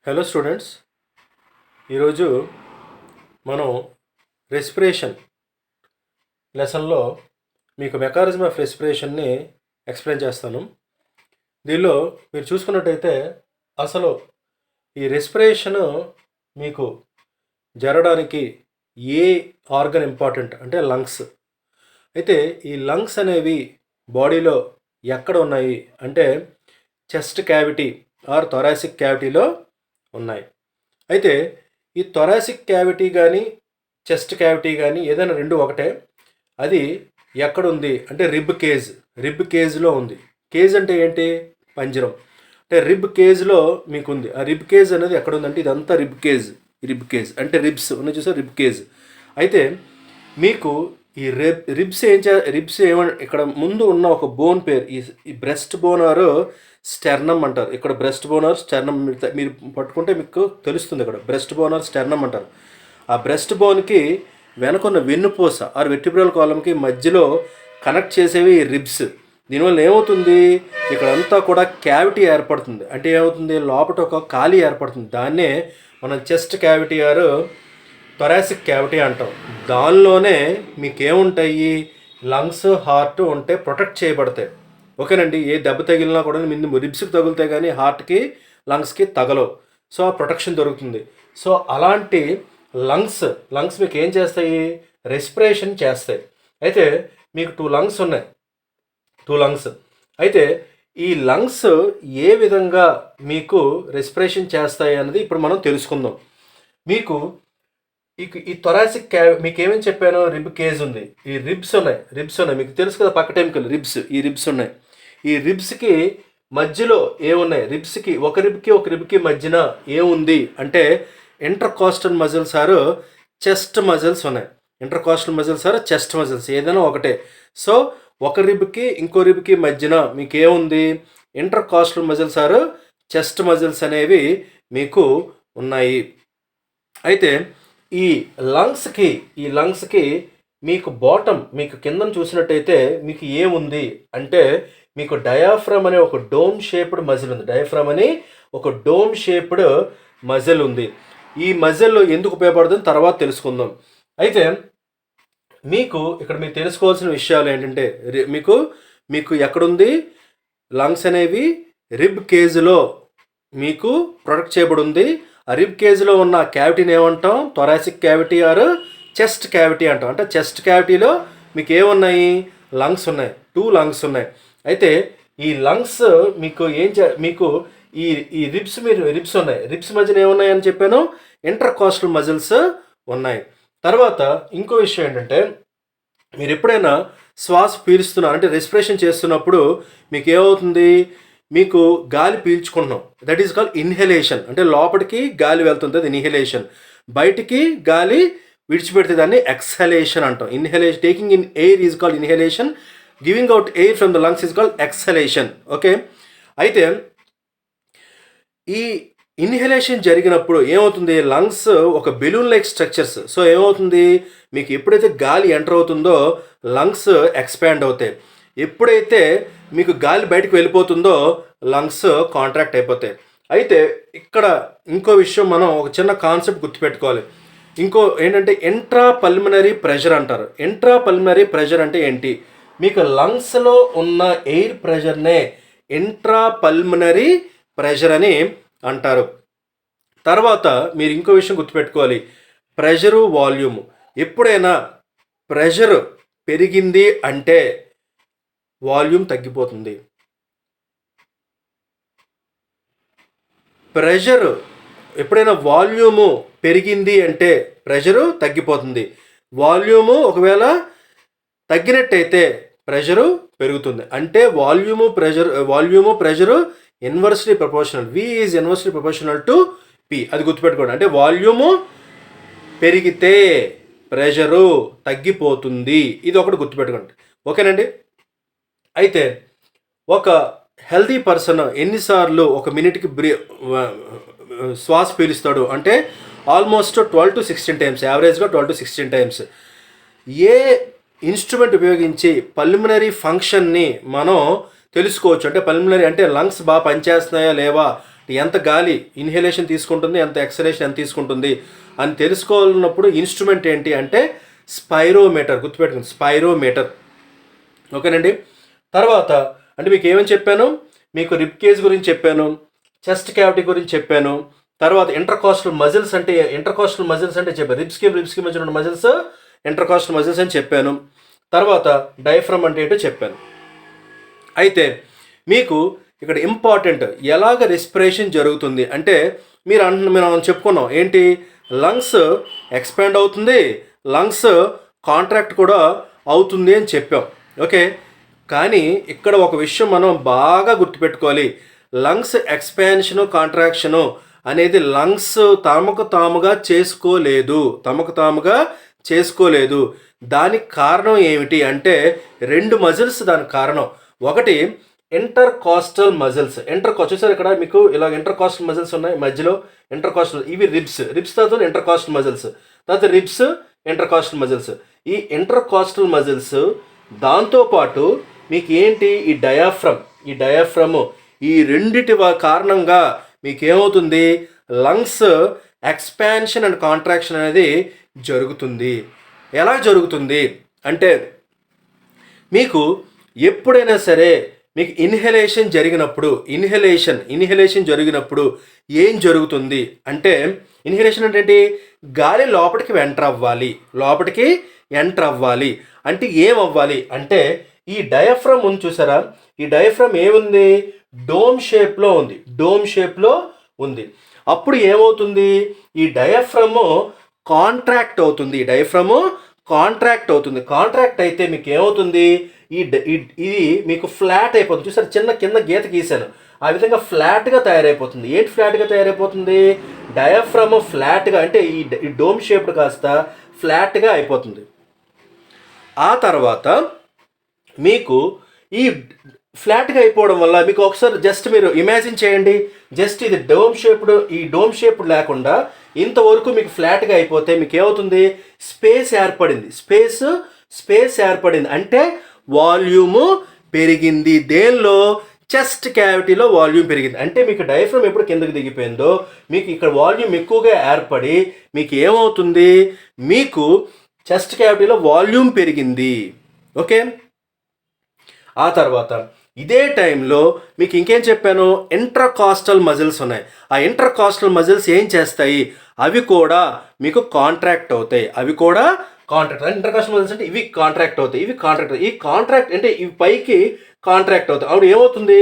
Hello students, ఈరోజు మనం respiration లెసన్లో మీకు మెకానిజం ఆఫ్ రెస్పిరేషన్ని ఎక్స్ప్లెయిన్ చేస్తాను. దీనిలో మీరు చూసుకున్నట్టయితే అసలు ఈ రెస్పిరేషన్ మీకు జరగడానికి ఏ ఆర్గన్ ఇంపార్టెంట్ అంటే లంగ్స్. అయితే ఈ లంగ్స్ అనేవి బాడీలో ఎక్కడ ఉన్నాయి అంటే చెస్ట్ క్యావిటీ ఆర్ థొరాసిక్ క్యావిటీలో ఉన్నాయి. అయితే ఈ థొరాసిక్ క్యావిటీ కానీ చెస్ట్ క్యావిటీ కానీ ఏదైనా రెండు ఒకటే. అది ఎక్కడుంది అంటే రిబ్ కేజ్లో ఉంది. కేజ్ అంటే ఏంటి? పంజరం. అంటే రిబ్ కేజ్లో మీకు ఉంది. ఆ రిబ్ కేజ్ అనేది ఎక్కడ ఉందంటే ఇదంతా రిబ్ కేజ్ అంటే రిబ్స్ ఉన్నాయి, చూసారు, రిబ్ కేజ్. అయితే మీకు ఈ రిబ్స్ ఇక్కడ ముందు ఉన్న ఒక బోన్ పేరు ఈ బ్రెస్ట్ బోన్ ఆర్ స్టెర్నమ్ అంటారు. ఇక్కడ బ్రెస్ట్ బోన్ ఆర్ స్టెర్నమ్ మీరు పట్టుకుంటే మీకు తెలుస్తుంది. ఇక్కడ బ్రెస్ట్ బోన్ ఆర్ స్టెర్నమ్ అంటారు. ఆ బ్రెస్ట్ బోన్కి వెనకున్న వెన్నుపూస ఆర్ వెర్టిబ్రల్ కాలంకి మధ్యలో కనెక్ట్ చేసేవి ఈ రిబ్స్. దీనివల్ల ఏమవుతుంది, ఇక్కడంతా కూడా క్యావిటీ ఏర్పడుతుంది. అంటే ఏమవుతుంది, లోపల ఒక ఖాళీ ఏర్పడుతుంది. దాన్నే మనం chest cavity or thoracic cavity అంటాం. దానిలోనే మీకేముంటాయి, లంగ్స్, హార్ట్ ఉంటే ప్రొటెక్ట్ చేయబడతాయి. ఓకేనండి. ఏ దెబ్బ తగిలినా కూడా ముందు రిబ్స్కి తగులుతాయి కానీ హార్ట్కి లంగ్స్కి తగలవు. సో ఆ ప్రొటెక్షన్ దొరుకుతుంది. సో అలాంటి లంగ్స్ మీకు ఏం చేస్తాయి, రెస్పిరేషన్ చేస్తాయి. అయితే మీకు టూ లంగ్స్ ఉన్నాయి. అయితే ఈ లంగ్స్ ఏ విధంగా మీకు రెస్పిరేషన్ చేస్తాయి అన్నది ఇప్పుడు మనం తెలుసుకుందాం. మీకు ఈ థొరాసిక్ మీకు ఏమేమి చెప్పాను, రిబ్ కేజ్ ఉంది, ఈ రిబ్స్ ఉన్నాయి మీకు తెలుసు కదా, పక్క టెంకులు ఈ రిబ్స్ ఉన్నాయి. ఈ రిబ్స్కి మధ్యలో ఏమున్నాయి, ఒక రిబ్కి మధ్యన ఏముంది అంటే intercostal muscles or chest muscles ఉన్నాయి. Intercostal muscles or chest muscles ఏదైనా ఒకటే. సో ఒక రిబ్కి ఇంకో రిబ్కి మధ్యన మీకు ఏముంది, intercostal muscles or chest muscles అనేవి మీకు ఉన్నాయి. అయితే ఈ లంగ్స్కి మీకు బాటమ్, మీకు కిందన చూసినట్టయితే మీకు ఏముంది అంటే మీకు డయాఫ్రమ్ అనే ఒక డోమ్ షేప్డ్ మజిల్ ఉంది. మజిల్ ఉంది. ఈ మజిల్ ఎందుకు ఉపయోగపడుతుంది తర్వాత తెలుసుకుందాం. అయితే మీకు ఇక్కడ మీరు తెలుసుకోవాల్సిన విషయాలు ఏంటంటే మీకు ఎక్కడుంది, లంగ్స్ అనేవి రిబ్ కేజ్లో మీకు ప్రొటెక్ట్ చేయబడి ఉంది. ఆ రిబ్ కేజ్లో ఉన్న క్యావిటీని ఏమంటాం, thoracic cavity or chest cavity అంటాం. అంటే చెస్ట్ క్యావిటీలో మీకు ఏమున్నాయి, లంగ్స్ ఉన్నాయి, 2 లంగ్స్ ఉన్నాయి. అయితే ఈ లంగ్స్ మీకు ఈ రిబ్స్ ఉన్నాయి. రిబ్స్ మధ్యన ఏమున్నాయని చెప్పాను, ఇంటర్కాస్టల్ మజిల్స్ ఉన్నాయి. తర్వాత ఇంకో విషయం ఏంటంటే మీరు ఎప్పుడైనా శ్వాస పీలుస్తున్నారు అంటే రెస్పిరేషన్ చేస్తున్నప్పుడు మీకు ఏమవుతుంది, మీకు గాలి పీల్చుకుంటున్నాం, దట్ ఈస్ కాల్డ్ ఇన్హలేషన్. అంటే లోపలికి గాలి వెళ్తుంది, అది ఇన్హలేషన్. బయటికి గాలి విడిచిపెడితే దాన్ని ఎక్సలేషన్ అంటాం. Inhalation, taking in air is called inhalation, giving out air from the lungs is called exhalation. Okay. అయితే ఈ ఇన్హలేషన్ జరిగినప్పుడు ఏమవుతుంది, లంగ్స్ ఒక బెలూన్ లైక్ స్ట్రక్చర్స్. సో ఏమవుతుంది, మీకు ఎప్పుడైతే గాలి ఎంటర్ అవుతుందో లంగ్స్ ఎక్స్పాండ్ అవుతాయి. ఎప్పుడైతే మీకు గాలి బయటకు వెళ్ళిపోతుందో లంగ్స్ కాంట్రాక్ట్ అయిపోతాయి. అయితే ఇక్కడ ఇంకో విషయం, మనం ఒక చిన్న కాన్సెప్ట్ గుర్తుపెట్టుకోవాలి. ఇంకో ఏంటంటే ఇంట్రా పల్మనరీ ప్రెషర్ అంటారు. ఇంట్రా పల్మనరీ ప్రెషర్ అంటే ఏంటి, మీకు లంగ్స్లో ఉన్న ఎయిర్ ప్రెషర్నే ఇంట్రా పల్మనరీ ప్రెషర్ అని అంటారు. తర్వాత మీరు ఇంకో విషయం గుర్తుపెట్టుకోవాలి, ప్రెషరు, వాల్యూమ్. ఎప్పుడైనా ప్రెషర్ పెరిగింది అంటే వాల్యూమ్ తగ్గిపోతుంది. ప్రెషర్ ఎప్పుడైనా వాల్యూము పెరిగింది అంటే ప్రెషరు తగ్గిపోతుంది. వాల్యూము ఒకవేళ తగ్గినట్టయితే ప్రెషరు పెరుగుతుంది. అంటే volume pressure inversely proportional. V is inversely proportional to P. అది గుర్తుపెట్టుకోండి. అంటే వాల్యూము పెరిగితే ప్రెషరు తగ్గిపోతుంది. ఇది ఒకటి గుర్తుపెట్టుకోండి. ఓకేనండి. అయితే ఒక హెల్తీ పర్సన్ ఎన్నిసార్లు ఒక మినిట్కి శ్వాస పీలుస్తాడు అంటే ఆల్మోస్ట్ 12 to 16 టైమ్స్, యావరేజ్గా 12 to 16 టైమ్స్. ఏ ఇన్స్ట్రుమెంట్ ఉపయోగించి పల్మనరీ ఫంక్షన్ని మనం తెలుసుకోవచ్చు అంటే పల్మనరీ అంటే లంగ్స్ బాగా పనిచేస్తున్నాయా లేవా ఎంత గాలి ఇన్హలేషన్ తీసుకుంటుంది, ఎంత ఎక్సలేషన్ ఎంత తీసుకుంటుంది అని తెలుసుకోవాలన్నప్పుడు ఇన్స్ట్రుమెంట్ ఏంటి అంటే స్పైరోమీటర్. గుర్తుపెట్టుకోండి, స్పైరోమీటర్. ఓకేనండి. తర్వాత అంటే మీకు ఏమని చెప్పాను, మీకు రిబ్ కేజ్ గురించి చెప్పాను, చెస్ట్ క్యావిటీ గురించి చెప్పాను. తర్వాత ఇంటర్కాస్టల్ మజిల్స్ అంటే చెప్పాను. రిబ్స్కి మధ్య ఉన్న మజిల్స్ ఇంటర్కాస్టల్ మజిల్స్ అని చెప్పాను. తర్వాత డయాఫ్రమ్ అంటే ఏంటో చెప్పాను. అయితే మీకు ఇక్కడ ఇంపార్టెంట్ ఎలాగ రెస్పిరేషన్ జరుగుతుంది అంటే మనం చెప్పుకున్నాం ఏంటి, లంగ్స్ ఎక్స్పాండ్ అవుతుంది, లంగ్స్ కాంట్రాక్ట్ కూడా అవుతుంది అని చెప్పాం. ఓకే, కానీ ఇక్కడ ఒక విషయం మనం బాగా గుర్తుపెట్టుకోవాలి. లంగ్స్ ఎక్స్పాన్షను కాంట్రాక్షను అనేది లంగ్స్ తమకు తాముగా చేసుకోలేదు. దానికి కారణం ఏమిటి అంటే 2 మజిల్స్ దానికి కారణం. ఒకటి ఇంటర్కాస్టల్ మజిల్స్. చూసారు ఇక్కడ మీకు ఇలా ఇంటర్కాస్టల్ మజిల్స్ ఉన్నాయి మధ్యలో. ఇవి రిబ్స్ తర్వాత ఇంటర్కాస్టల్ మజిల్స్, తర్వాత రిబ్స్ ఇంటర్కాస్టల్ మజిల్స్. ఈ ఇంటర్కాస్టల్ మజిల్స్ దాంతోపాటు మీకు ఏంటి ఈ డయాఫ్రమ్ ఈ రెండిటి కారణంగా మీకు ఏమవుతుంది, లంగ్స్ ఎక్స్పాన్షన్ అండ్ కాంట్రాక్షన్ అనేది జరుగుతుంది. ఎలా జరుగుతుంది అంటే మీకు ఎప్పుడైనా సరే మీకు ఇన్హలేషన్ జరిగినప్పుడు ఏం జరుగుతుంది అంటే, ఇన్హలేషన్ అంటే గాలి లోపలికి ఎంటర్ అవ్వాలి అంటే ఏమవ్వాలి అంటే ఈ డయాఫ్రమ్ ఉంది చూసారా, ఈ డయాఫ్రమ్ ఏముంది, డోమ్ షేప్లో ఉంది. అప్పుడు ఏమవుతుంది, ఈ డయాఫ్రమ్ కాంట్రాక్ట్ అవుతుంది. కాంట్రాక్ట్ అయితే మీకు ఏమవుతుంది, ఇది మీకు ఫ్లాట్ అయిపోతుంది. చూసారు చిన్న కింద గీత గీసాను, ఆ విధంగా ఫ్లాట్గా తయారైపోతుంది. ఏంటి ఫ్లాట్గా తయారైపోతుంది, డయాఫ్రమ్ ఫ్లాట్గా అంటే ఈ డోమ్ షేప్డ్ కాస్త ఫ్లాట్గా అయిపోతుంది. ఆ తర్వాత మీకు ఈ ఫ్లాట్గా అయిపోవడం వల్ల మీకు ఒకసారి జస్ట్ మీరు ఇమాజిన్ చేయండి, జస్ట్ ఇది డోమ్ షేప్డ్ లేకుండా ఇంతవరకు మీకు ఫ్లాట్గా అయిపోతే మీకు ఏమవుతుంది, స్పేస్ ఏర్పడింది అంటే వాల్యూము పెరిగింది. దేనిలో, చెస్ట్ క్యావిటీలో వాల్యూమ్ పెరిగింది. అంటే మీకు డయాఫ్రమ్ ఎప్పుడు కిందకి దిగిపోయిందో మీకు ఇక్కడ వాల్యూమ్ ఎక్కువగా ఏర్పడి మీకు ఏమవుతుంది, మీకు చెస్ట్ క్యావిటీలో వాల్యూమ్ పెరిగింది. ఓకే, ఆ తర్వాత ఇదే టైంలో మీకు ఇంకేం చెప్పాను, ఇంట్రాకాస్టల్ మజిల్స్ ఉన్నాయి. ఆ ఇంట్రాకాస్టల్ మజిల్స్ ఏం చేస్తాయి, అవి కూడా మీకు కాంట్రాక్ట్ అవుతాయి. ఇంటర్కాస్టల్ మజిల్స్ అంటే ఇవి కాంట్రాక్ట్ అవుతాయి. ఈ కాంట్రాక్ట్ అంటే ఇవి పైకి కాంట్రాక్ట్ అవుతాయి. అప్పుడు ఏమవుతుంది,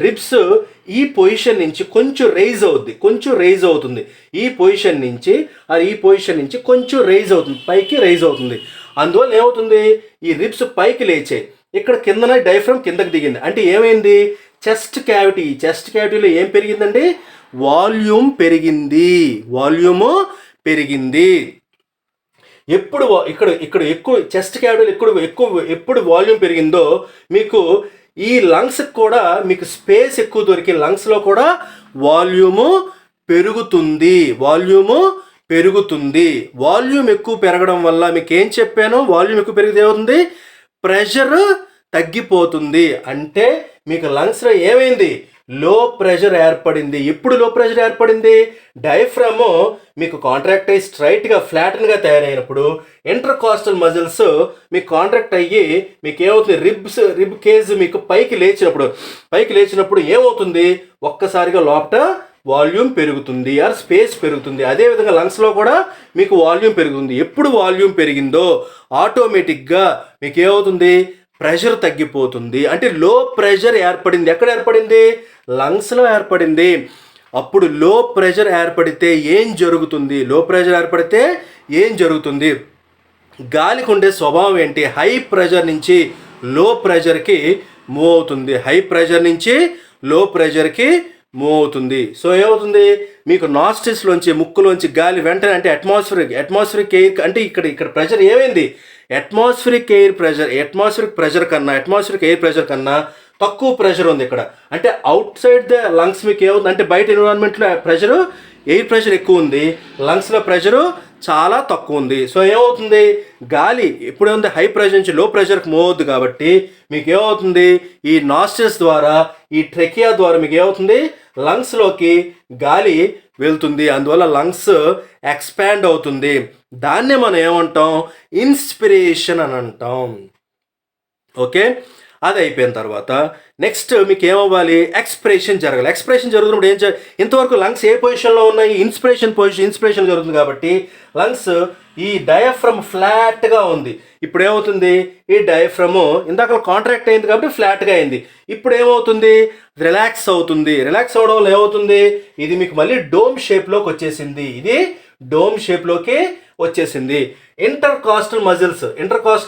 రిబ్స్ ఈ పొజిషన్ నుంచి కొంచెం రైజ్ అవుతుంది. ఈ పొజిషన్ నుంచి కొంచెం పైకి రైజ్ అవుతుంది. అందువల్ల ఏమవుతుంది, ఈ రిబ్స్ పైకి లేచాయి. ఇక్కడ కిందన డయాఫ్రమ్ కిందకి దిగింది. అంటే ఏమైంది, చెస్ట్ క్యావిటీలో ఏం పెరిగిందండి, వాల్యూమ్ పెరిగింది. ఎప్పుడు ఇక్కడ ఎక్కువ చెస్ట్ క్యావిటీలో ఎప్పుడు వాల్యూమ్ పెరిగిందో మీకు ఈ లంగ్స్ కూడా మీకు స్పేస్ ఎక్కువ దొరికి లంగ్స్లో కూడా వాల్యూము పెరుగుతుంది. వాల్యూమ్ ఎక్కువ పెరగడం వల్ల మీకు ఏం చెప్పాను, వాల్యూమ్ ఎక్కువ పెరిగితే ఏమవుతుంది, ప్రెషర్ తగ్గిపోతుంది. అంటే మీకు లంగ్స్లో ఏమైంది, లో ప్రెషర్ ఏర్పడింది. ఎప్పుడు లో ప్రెషర్ ఏర్పడింది, డయాఫ్రమ్ మీకు కాంట్రాక్ట్ అయ్యి స్ట్రైట్గా ఫ్లాటన్గా తయారైనప్పుడు ఇంటర్కాస్టల్ మజిల్స్ మీకు కాంట్రాక్ట్ అయ్యి మీకు ఏమవుతుంది, రిబ్ కేజ్ మీకు పైకి లేచినప్పుడు ఏమవుతుంది, ఒక్కసారిగా లోపల వాల్యూమ్ పెరుగుతుంది ఆర్ స్పేస్ పెరుగుతుంది. అదేవిధంగా లంగ్స్లో కూడా మీకు వాల్యూమ్ పెరుగుతుంది. ఎప్పుడు వాల్యూమ్ పెరిగిందో ఆటోమేటిక్గా మీకు ఏమవుతుంది, ప్రెషర్ తగ్గిపోతుంది. అంటే లో ప్రెషర్ ఏర్పడింది. ఎక్కడ ఏర్పడింది, లంగ్స్లో ఏర్పడింది. అప్పుడు లో ప్రెషర్ ఏర్పడితే ఏం జరుగుతుంది, గాలికి ఉండే స్వభావం ఏంటి, హై ప్రెషర్ నుంచి లో ప్రెషర్కి మూవ్ అవుతుంది. సో ఏమవుతుంది, మీకు నాస్ట్రిల్స్లోంచి ముక్కులోంచి గాలి వెంటనే అంటే అట్మాస్ఫిరిక్ ఎయిర్ అంటే ఇక్కడ ప్రెషర్ ఏమైంది, అట్మాస్ఫిరిక్ ఎయిర్ ప్రెషర్ కన్నా తక్కువ ప్రెషర్ ఉంది ఇక్కడ. అంటే అవుట్ సైడ్ ద లంగ్స్ మీకు ఏమవుతుంది అంటే బయట ఎన్విరాన్మెంట్లో ఎయిర్ ప్రెషర్ ఎక్కువ ఉంది, లంగ్స్లో ప్రెషరు చాలా తక్కువ ఉంది. సో ఏమవుతుంది, గాలి ఎప్పుడే ఉంది హై ప్రెషర్ నుంచి లో ప్రెషర్కి మూవ్ అవుతుంది. కాబట్టి మీకు ఏమవుతుంది, ఈ నాస్ట్రిల్స్ ద్వారా ఈ ట్రెకియా ద్వారా మీకు ఏమవుతుంది, లంగ్స్లోకి గాలి వెళ్తుంది, అందువల్ల లంగ్స్ ఎక్స్పాండ్ అవుతుంది. దాన్నే మనం ఏమంటాం, ఇన్స్పిరేషన్ అని అంటాం. ఓకే, అది అయిపోయిన తర్వాత నెక్స్ట్ మీకు ఏమవ్వాలి, ఎక్స్ప్రెషన్ జరగాలి. ఎక్స్ప్రెషన్ జరుగుతున్నప్పుడు ఇంతవరకు లంగ్స్ ఏ పొజిషన్లో ఉన్నాయి, ఇన్స్పిరేషన్ జరుగుతుంది కాబట్టి లంగ్స్ ఈ డయాఫ్రమ్ ఫ్లాట్గా ఉంది. ఇప్పుడు ఏమవుతుంది, ఈ డయాఫ్రమ్ ఇందాక కాంట్రాక్ట్ అయింది కాబట్టి ఫ్లాట్గా అయింది. ఇప్పుడు ఏమవుతుంది, రిలాక్స్ అవుతుంది. రిలాక్స్ అవడం వల్ల ఏమవుతుంది, ఇది మీకు మళ్ళీ డోమ్ షేప్లోకి వచ్చేసింది. ఇది డోమ్ షేప్లోకి వచ్చేసింది. ఇంటర్ కాస్టల్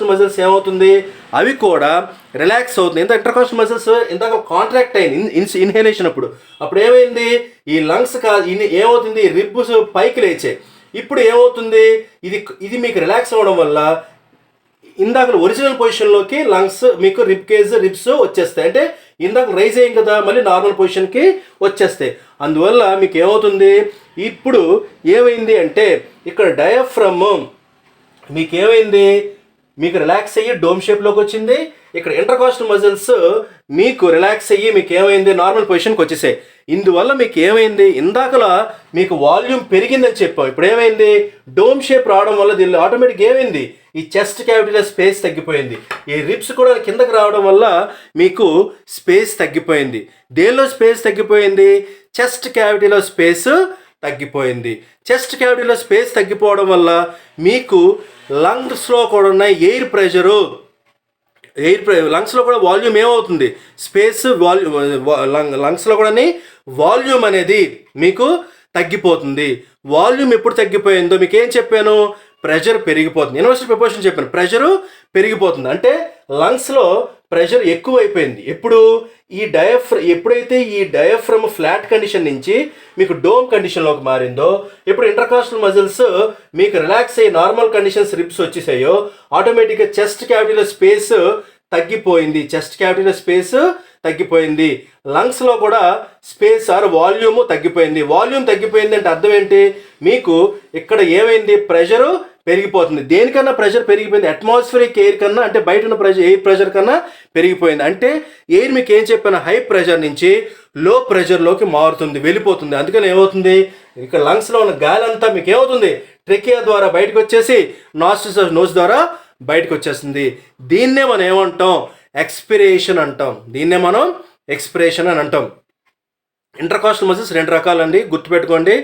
మజిల్స్ ఏమవుతుంది, అవి కూడా రిలాక్స్ అవుతుంది. ఇంటర్కాస్టల్ మజిల్స్ ఇందాక కాంట్రాక్ట్ అయింది ఇన్హేలేషన్ అప్పుడు ఏమైంది, ఈ లంగ్స్ ఏమవుతుంది, రిబ్స్ పైకి లేచాయి. ఇప్పుడు ఏమవుతుంది, ఇది మీకు రిలాక్స్ అవ్వడం వల్ల ఇందాక ఒరిజినల్ పొజిషన్లోకి లంగ్స్ మీకు రిబ్స్ వచ్చేస్తాయి. అంటే ఇందాక రైజ్ అయ్యింది కదా, మళ్ళీ నార్మల్ పొజిషన్కి వచ్చేస్తాయి. అందువల్ల మీకు ఏమవుతుంది, ఇప్పుడు ఏమైంది అంటే ఇక్కడ డయాఫ్రమ్ మీకు ఏమైంది, మీకు రిలాక్స్ అయ్యి డోమ్ షేప్లోకి వచ్చింది. ఇక్కడ ఇంటర్కాస్టల్ మజిల్స్ మీకు రిలాక్స్ అయ్యి మీకు ఏమైంది, నార్మల్ పొజిషన్కి వచ్చేసాయి. ఇందువల్ల మీకు ఏమైంది, ఇందాకలా మీకు వాల్యూమ్ పెరిగిందని చెప్పాం. ఇప్పుడు ఏమైంది, డోమ్ షేప్ రావడం వల్ల దీనిలో ఆటోమేటిక్గా ఏమైంది, ఈ చెస్ట్ క్యావిటీలో స్పేస్ తగ్గిపోయింది. ఈ రిబ్స్ కూడా కిందకి రావడం వల్ల మీకు స్పేస్ తగ్గిపోయింది. దేనిలో స్పేస్ తగ్గిపోయింది, చెస్ట్ క్యావిటీలో స్పేస్ తగ్గిపోయింది. చెస్ట్ క్యావిటీలో స్పేస్ తగ్గిపోవడం వల్ల మీకు లంగ్స్లో కూడా ఉన్న లంగ్స్లో కూడా వాల్యూమ్ ఏమవుతుంది, స్పేస్ లంగ్స్లో కూడా వాల్యూమ్ అనేది మీకు తగ్గిపోతుంది. వాల్యూమ్ ఎప్పుడు తగ్గిపోయిందో మీకు ఏం చెప్పాను, ప్రెషర్ పెరిగిపోతుంది. యూనివర్సల్ ప్రపోర్షన్ చెప్పాను, ప్రెషరు పెరిగిపోతుంది. అంటే లంగ్స్లో ప్రెషర్ ఎక్కువైపోయింది. ఎప్పుడైతే ఈ డయాఫ్రమ్ ఫ్లాట్ కండిషన్ నుంచి మీకు డోమ్ కండిషన్లోకి మారిందో, ఇప్పుడు ఇంటర్కాస్టల్ మజిల్స్ మీకు రిలాక్స్ అయ్యి నార్మల్ కండిషన్స్ రిబ్స్ వచ్చేసాయో, ఆటోమేటిక్గా చెస్ట్ క్యావిటీలో స్పేస్ తగ్గిపోయింది. లంగ్స్లో కూడా స్పేస్ వాల్యూమ్ తగ్గిపోయింది. వాల్యూమ్ తగ్గిపోయింది అంటే అర్థం ఏంటి, మీకు ఇక్కడ ఏమైంది, ప్రెషరు పెరిగిపోతుంది. దేనికన్నా ప్రెషర్ పెరిగిపోయింది, అట్మాస్ఫిరిక్ ఎయిర్ కన్నా, అంటే బయట ఉన్న ఎయిర్ ప్రెషర్ కన్నా పెరిగిపోయింది. అంటే ఎయిర్ మీకు ఏం చెప్పాను, హై ప్రెషర్ నుంచి లో ప్రెషర్లోకి మారుతుంది, వెళ్ళిపోతుంది. అందుకని ఏమవుతుంది, ఇక్కడ లంగ్స్లో ఉన్న గాలి అంతా మీకు ఏమవుతుంది, ట్రెకియా ద్వారా బయటకు వచ్చేసి నోస్ ద్వారా బయటకు వచ్చేస్తుంది. దీన్నే మనం ఏమంటాం, ఎక్స్పిరేషన్ అంటాం. అని అంటాం. ఇంటర్కాస్టల్ మజిల్స్ రెండు రకాలండి, గుర్తుపెట్టుకోండి.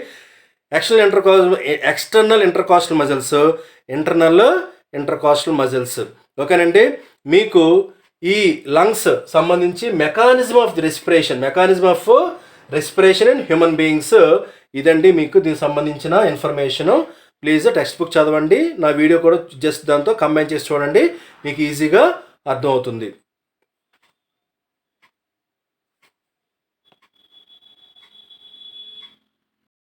External intercostal muscles, internal intercostal muscles. ఓకేనండి, మీకు ఈ లంగ్స్ సంబంధించి mechanism of respiration in human beings ఇదండి మీకు దీనికి సంబంధించిన ఇన్ఫర్మేషను. ప్లీజ్ టెక్స్ట్ బుక్ చదవండి, నా వీడియో కూడా జస్ట్ దాంతో కంబైన్ చేసి చూడండి, మీకు ఈజీగా అర్థమవుతుంది.